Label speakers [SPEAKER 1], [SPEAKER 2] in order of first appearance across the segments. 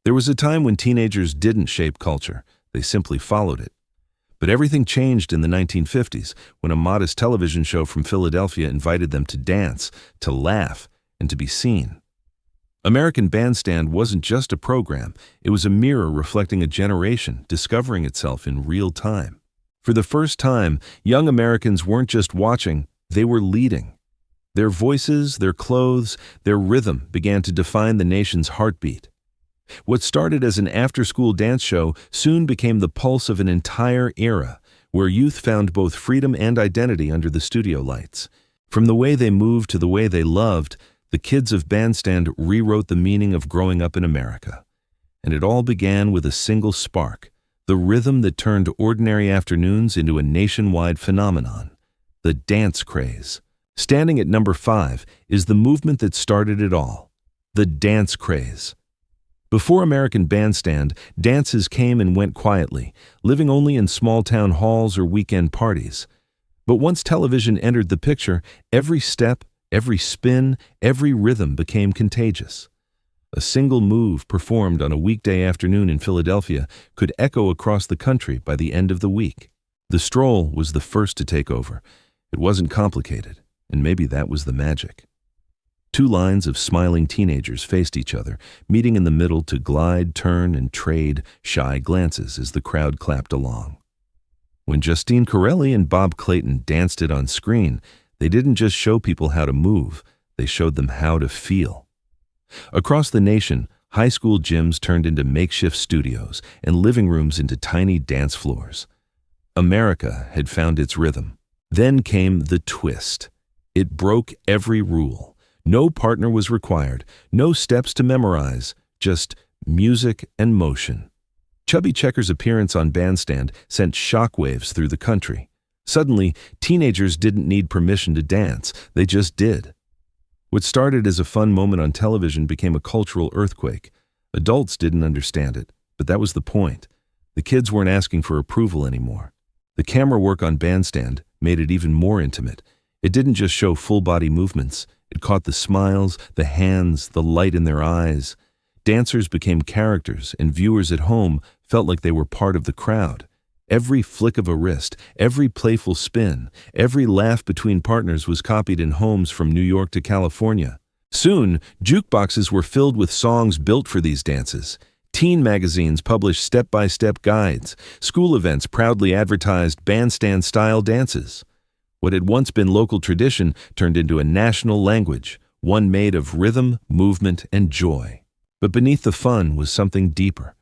[SPEAKER 1] There was a time when teenagers didn't shape culture, they simply followed it. But everything changed in the 1950s when a modest television show from Philadelphia invited them to dance, to laugh, and to be seen. American Bandstand wasn't just a program, it was a mirror reflecting a generation discovering itself in real time. For the first time, young Americans weren't just watching, they were leading. Their voices, their clothes, their rhythm began to define the nation's heartbeat. What started as an after-school dance show soon became the pulse of an entire era, where youth found both freedom and identity under the studio lights. From the way they moved to the way they loved, the kids of Bandstand rewrote the meaning of growing up in America. And it all began with a single spark, the rhythm that turned ordinary afternoons into a nationwide phenomenon, the dance craze. Standing at number 5 is the movement that started it all, the dance craze. Before American Bandstand, dances came and went quietly, living only in small-town halls or weekend parties. But once television entered the picture, every step, every spin, every rhythm became contagious. A single move performed on a weekday afternoon in Philadelphia could echo across the country by the end of the week. The Stroll was the first to take over. It wasn't complicated, and maybe that was the magic. Two lines of smiling teenagers faced each other, meeting in the middle to glide, turn, and trade shy glances as the crowd clapped along. When Justine Carrelli and Bob Clayton danced it on screen, they didn't just show people how to move, they showed them how to feel. Across the nation, high school gyms turned into makeshift studios and living rooms into tiny dance floors. America had found its rhythm. Then came the twist. It broke every rule. No partner was required, no steps to memorize, just music and motion. Chubby Checker's appearance on Bandstand sent shockwaves through the country. Suddenly, teenagers didn't need permission to dance, they just did. What started as a fun moment on television became a cultural earthquake. Adults didn't understand it, but that was the point. The kids weren't asking for approval anymore. The camera work on Bandstand made it even more intimate. It didn't just show full-body movements. It caught the smiles, the hands, the light in their eyes. Dancers became characters, and viewers at home felt like they were part of the crowd. Every flick of a wrist, every playful spin, every laugh between partners was copied in homes from New York to California. Soon, jukeboxes were filled with songs built for these dances. Teen magazines published step-by-step guides. School events proudly advertised bandstand-style dances. What had once been local tradition turned into a national language, one made of rhythm, movement, and joy. But beneath the fun was something deeper.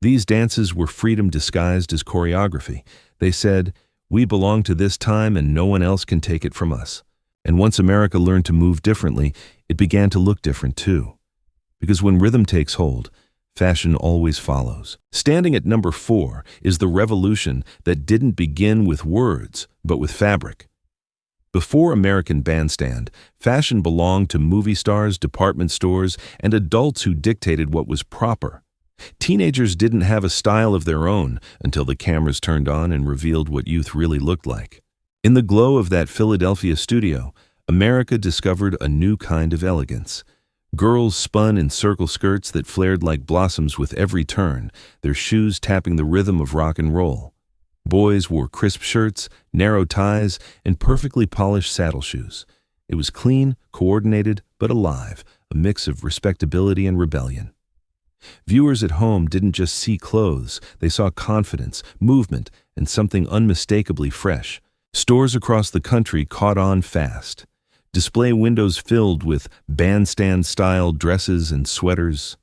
[SPEAKER 1] These dances were freedom disguised as choreography. They said, "We belong to this time and no one else can take it from us." And once America learned to move differently, it began to look different too. Because when rhythm takes hold, fashion always follows. Standing at number 4 is the revolution that didn't begin with words, but with fabric. Before American Bandstand, fashion belonged to movie stars, department stores, and adults who dictated what was proper. Teenagers didn't have a style of their own until the cameras turned on and revealed what youth really looked like. In the glow of that Philadelphia studio, America discovered a new kind of elegance. Girls spun in circle skirts that flared like blossoms with every turn, their shoes tapping the rhythm of rock and roll. Boys wore crisp shirts, narrow ties, and perfectly polished saddle shoes. It was clean, coordinated, but alive, a mix of respectability and rebellion. Viewers at home didn't just see clothes, they saw confidence, movement, and something unmistakably fresh. Stores across the country caught on fast. Display windows filled with bandstand-style dresses and sweaters.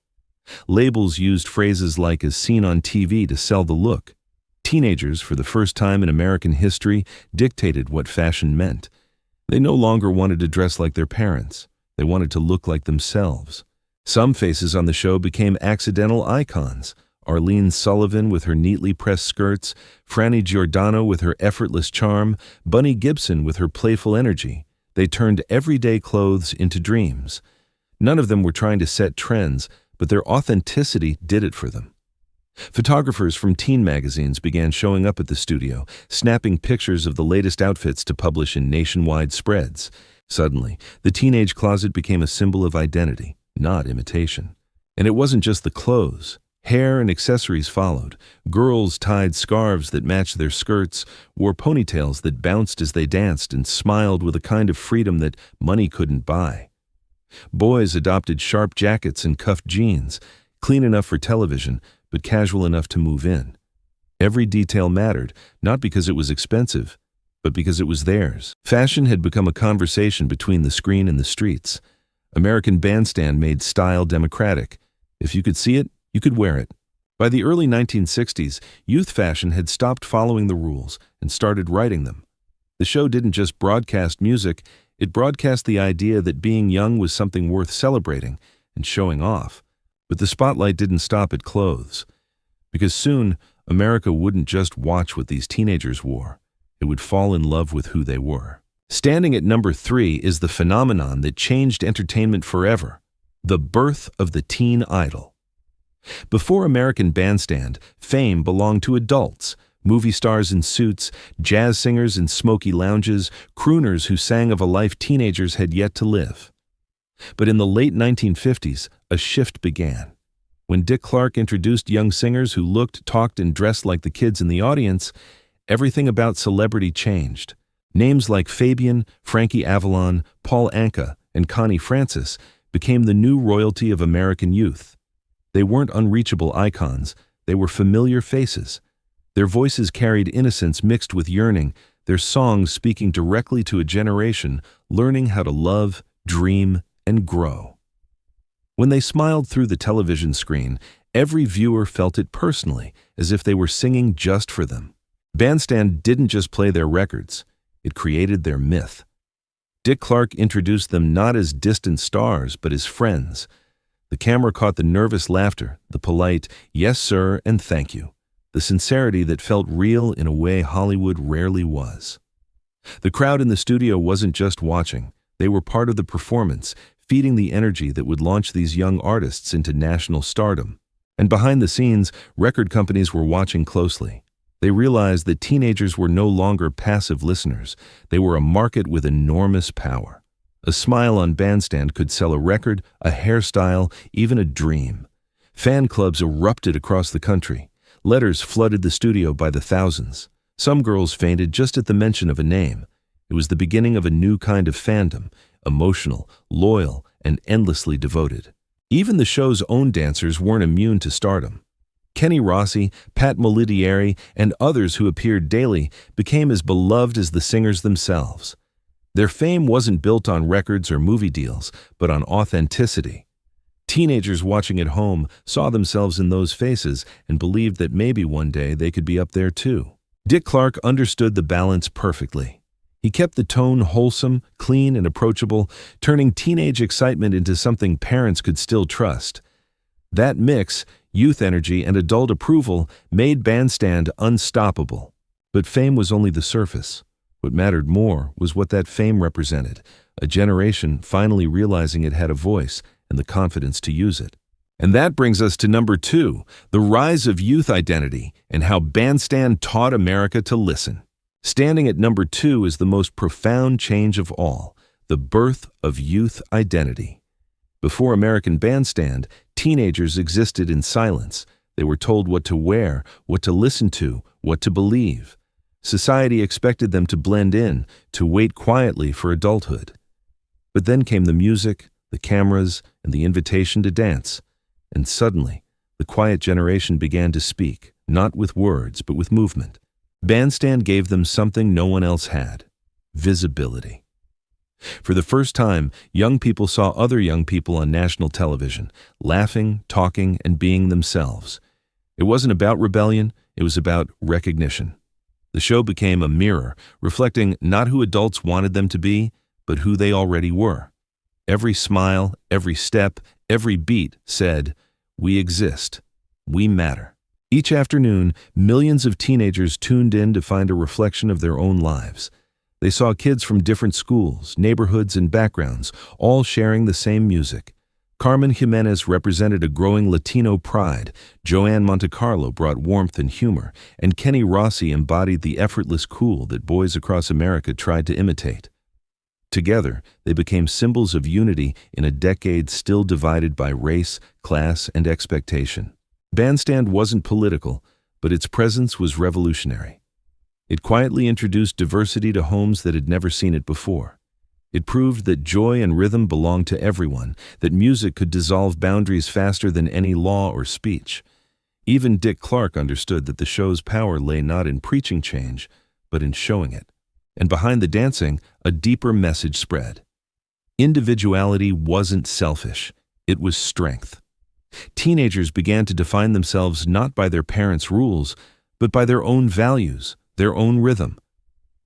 [SPEAKER 1] Labels used phrases like "as seen on TV" to sell the look. Teenagers, for the first time in American history, dictated what fashion meant. They no longer wanted to dress like their parents. They wanted to look like themselves. Some faces on the show became accidental icons. Arlene Sullivan with her neatly pressed skirts, Frani Giordano with her effortless charm, Bunny Gibson with her playful energy. They turned everyday clothes into dreams. None of them were trying to set trends, but their authenticity did it for them. Photographers from teen magazines began showing up at the studio, snapping pictures of the latest outfits to publish in nationwide spreads. Suddenly, the teenage closet became a symbol of identity, not imitation. And it wasn't just the clothes. Hair and accessories followed. Girls tied scarves that matched their skirts, wore ponytails that bounced as they danced, and smiled with a kind of freedom that money couldn't buy. Boys adopted sharp jackets and cuffed jeans, clean enough for television, but casual enough to move in. Every detail mattered, not because it was expensive, but because it was theirs. Fashion had become a conversation between the screen and the streets. American Bandstand made style democratic. If you could see it, you could wear it. By the early 1960s, youth fashion had stopped following the rules and started writing them. The show didn't just broadcast music, it broadcast the idea that being young was something worth celebrating and showing off. But the spotlight didn't stop at clothes. Because soon, America wouldn't just watch what these teenagers wore. It would fall in love with who they were. Standing at number 3 is the phenomenon that changed entertainment forever: the birth of the teen idol. Before American Bandstand, fame belonged to adults, movie stars in suits, jazz singers in smoky lounges, crooners who sang of a life teenagers had yet to live. But in the late 1950s, a shift began. When Dick Clark introduced young singers who looked, talked, and dressed like the kids in the audience, everything about celebrity changed. Names like Fabian, Frankie Avalon, Paul Anka, and Connie Francis became the new royalty of American youth. They weren't unreachable icons, they were familiar faces. Their voices carried innocence mixed with yearning, their songs speaking directly to a generation learning how to love, dream, and grow. When they smiled through the television screen, every viewer felt it personally, as if they were singing just for them. Bandstand didn't just play their records, it created their myth. Dick Clark introduced them not as distant stars, but as friends. The camera caught the nervous laughter, the polite, "Yes, sir," and "Thank you," the sincerity that felt real in a way Hollywood rarely was. The crowd in the studio wasn't just watching, they were part of the performance, feeding the energy that would launch these young artists into national stardom. And behind the scenes, record companies were watching closely. They realized that teenagers were no longer passive listeners. They were a market with enormous power. A smile on Bandstand could sell a record, a hairstyle, even a dream. Fan clubs erupted across the country. Letters flooded the studio by the thousands. Some girls fainted just at the mention of a name. It was the beginning of a new kind of fandom, emotional, loyal, and endlessly devoted. Even the show's own dancers weren't immune to stardom. Kenny Rossi, Pat Molidieri, and others who appeared daily became as beloved as the singers themselves. Their fame wasn't built on records or movie deals, but on authenticity. Teenagers watching at home saw themselves in those faces and believed that maybe one day they could be up there too. Dick Clark understood the balance perfectly. He kept the tone wholesome, clean, and approachable, turning teenage excitement into something parents could still trust. That mix, youth energy and adult approval, made Bandstand unstoppable. But fame was only the surface. What mattered more was what that fame represented, a generation finally realizing it had a voice and the confidence to use it. And that brings us to number 2, the rise of youth identity and how Bandstand taught America to listen. Standing at number 2 is the most profound change of all, the birth of youth identity. Before American Bandstand, teenagers existed in silence. They were told what to wear, what to listen to, what to believe. Society expected them to blend in, to wait quietly for adulthood. But then came the music, the cameras, and the invitation to dance. And suddenly, the quiet generation began to speak, not with words, but with movement. Bandstand gave them something no one else had: visibility. For the first time, young people saw other young people on national television, laughing, talking, and being themselves. It wasn't about rebellion, it was about recognition. The show became a mirror, reflecting not who adults wanted them to be, but who they already were. Every smile, every step, every beat said, "We exist. We matter." Each afternoon, millions of teenagers tuned in to find a reflection of their own lives. They saw kids from different schools, neighborhoods, and backgrounds, all sharing the same music. Carmen Jimenez represented a growing Latino pride, Joanne Montecarlo brought warmth and humor, and Kenny Rossi embodied the effortless cool that boys across America tried to imitate. Together, they became symbols of unity in a decade still divided by race, class, and expectation. Bandstand wasn't political, but its presence was revolutionary. It quietly introduced diversity to homes that had never seen it before. It proved that joy and rhythm belonged to everyone, that music could dissolve boundaries faster than any law or speech. Even Dick Clark understood that the show's power lay not in preaching change, but in showing it. And behind the dancing, a deeper message spread. Individuality wasn't selfish, it was strength. Teenagers began to define themselves not by their parents' rules, but by their own values, their own rhythm.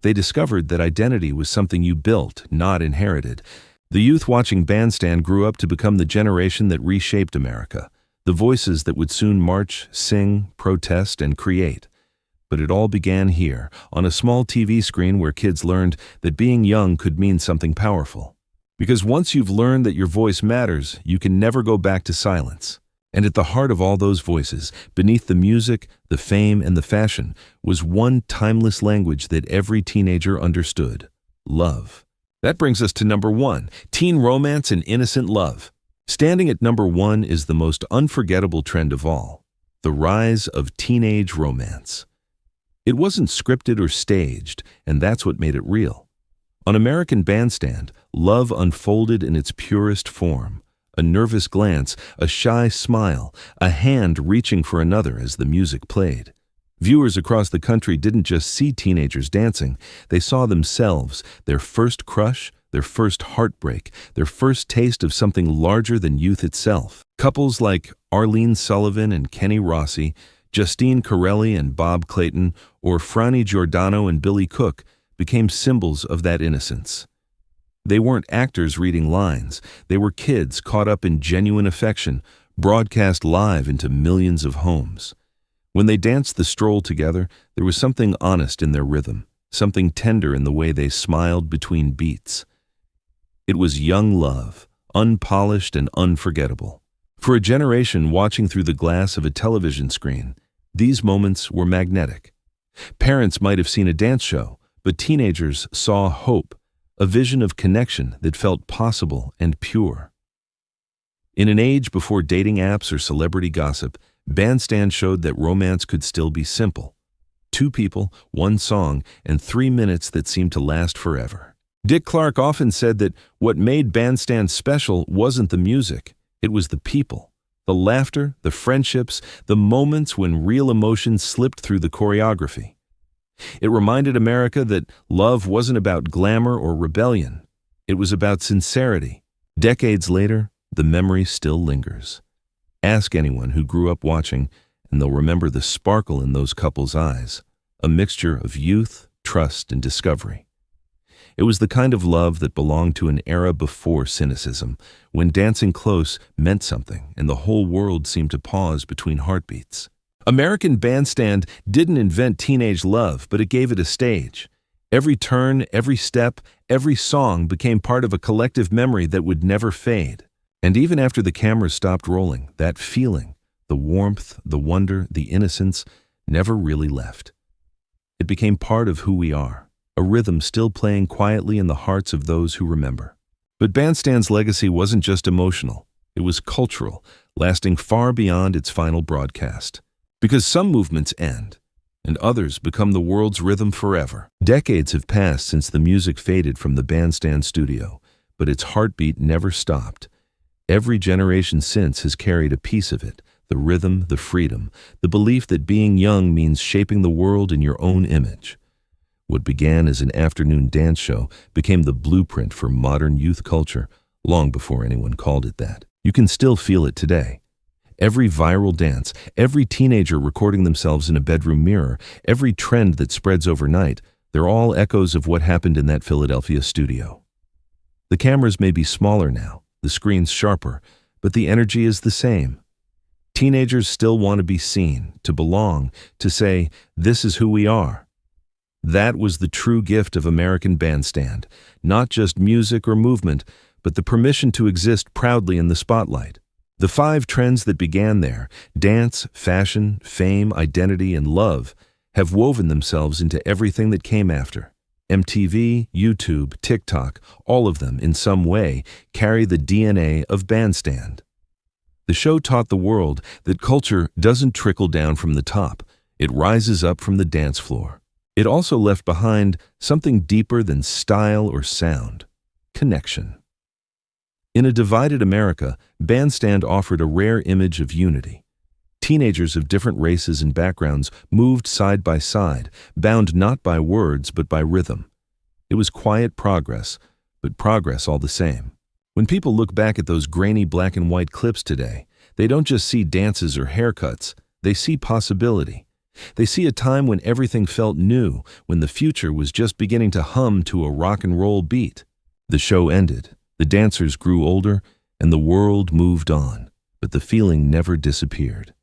[SPEAKER 1] They discovered that identity was something you built, not inherited. The youth watching Bandstand grew up to become the generation that reshaped America, the voices that would soon march, sing, protest, and create. But it all began here, on a small TV screen where kids learned that being young could mean something powerful. Because once you've learned that your voice matters, you can never go back to silence. And at the heart of all those voices, beneath the music, the fame, and the fashion, was one timeless language that every teenager understood: love. That brings us to number 1, teen romance and innocent love. Standing at number 1 is the most unforgettable trend of all: the rise of teenage romance. It wasn't scripted or staged, and that's what made it real. On American Bandstand, love unfolded in its purest form. A nervous glance, a shy smile, a hand reaching for another as the music played. Viewers across the country didn't just see teenagers dancing, they saw themselves, their first crush, their first heartbreak, their first taste of something larger than youth itself. Couples like Arlene Sullivan and Kenny Rossi, Justine Carrelli and Bob Clayton, or Frani Giordano and Billy Cook became symbols of that innocence. They weren't actors reading lines. They were kids caught up in genuine affection, broadcast live into millions of homes. When they danced the Stroll together, there was something honest in their rhythm, something tender in the way they smiled between beats. It was young love, unpolished and unforgettable. For a generation watching through the glass of a television screen, these moments were magnetic. Parents might have seen a dance show, but teenagers saw hope, a vision of connection that felt possible and pure. In an age before dating apps or celebrity gossip, Bandstand showed that romance could still be simple. 2 people, 1 song, and 3 minutes that seemed to last forever. Dick Clark often said that what made Bandstand special wasn't the music, it was the people. The laughter, the friendships, the moments when real emotions slipped through the choreography. It reminded America that love wasn't about glamour or rebellion. It was about sincerity. Decades later, the memory still lingers. Ask anyone who grew up watching, and they'll remember the sparkle in those couples' eyes, a mixture of youth, trust, and discovery. It was the kind of love that belonged to an era before cynicism, when dancing close meant something and the whole world seemed to pause between heartbeats. American Bandstand didn't invent teenage love, but it gave it a stage. Every turn, every step, every song became part of a collective memory that would never fade. And even after the cameras stopped rolling, that feeling, the warmth, the wonder, the innocence, never really left. It became part of who we are, a rhythm still playing quietly in the hearts of those who remember. But Bandstand's legacy wasn't just emotional, it was cultural, lasting far beyond its final broadcast. Because some movements end, and others become the world's rhythm forever. Decades have passed since the music faded from the Bandstand studio, but its heartbeat never stopped. Every generation since has carried a piece of it, the rhythm, the freedom, the belief that being young means shaping the world in your own image. What began as an afternoon dance show became the blueprint for modern youth culture, long before anyone called it that. You can still feel it today. Every viral dance, every teenager recording themselves in a bedroom mirror, every trend that spreads overnight, they're all echoes of what happened in that Philadelphia studio. The cameras may be smaller now, the screens sharper, but the energy is the same. Teenagers still want to be seen, to belong, to say, "This is who we are." That was the true gift of American Bandstand, not just music or movement, but the permission to exist proudly in the spotlight. The 5 trends that began there, dance, fashion, fame, identity, and love, have woven themselves into everything that came after. MTV, YouTube, TikTok, all of them, in some way, carry the DNA of Bandstand. The show taught the world that culture doesn't trickle down from the top, it rises up from the dance floor. It also left behind something deeper than style or sound: connection. In a divided America, Bandstand offered a rare image of unity. Teenagers of different races and backgrounds moved side by side, bound not by words but by rhythm. It was quiet progress, but progress all the same. When people look back at those grainy black and white clips today, they don't just see dances or haircuts, they see possibility. They see a time when everything felt new, when the future was just beginning to hum to a rock and roll beat. The show ended, the dancers grew older, and the world moved on, but the feeling never disappeared.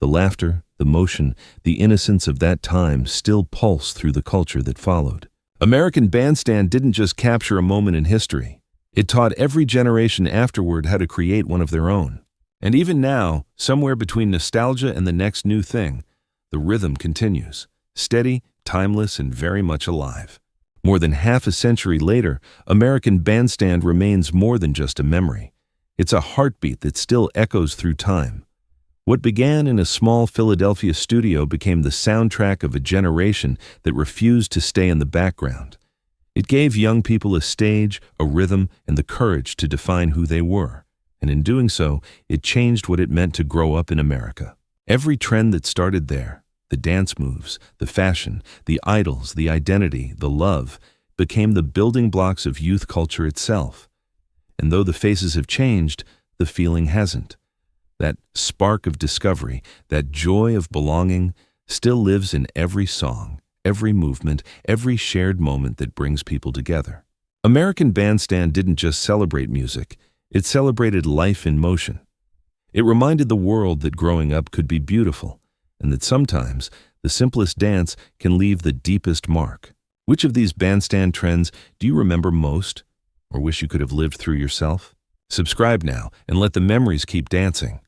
[SPEAKER 1] The laughter, the motion, the innocence of that time still pulsed through the culture that followed. American Bandstand didn't just capture a moment in history. It taught every generation afterward how to create one of their own. And even now, somewhere between nostalgia and the next new thing, the rhythm continues, steady, timeless, and very much alive. More than half a century later, American Bandstand remains more than just a memory. It's a heartbeat that still echoes through time. What began in a small Philadelphia studio became the soundtrack of a generation that refused to stay in the background. It gave young people a stage, a rhythm, and the courage to define who they were. And in doing so, it changed what it meant to grow up in America. Every trend that started there, the dance moves, the fashion, the idols, the identity, the love, became the building blocks of youth culture itself. And though the faces have changed, the feeling hasn't. That spark of discovery, that joy of belonging, still lives in every song, every movement, every shared moment that brings people together. American Bandstand didn't just celebrate music, it celebrated life in motion. It reminded the world that growing up could be beautiful, and that sometimes the simplest dance can leave the deepest mark. Which of these bandstand trends do you remember most, or wish you could have lived through yourself? Subscribe now and let the memories keep dancing.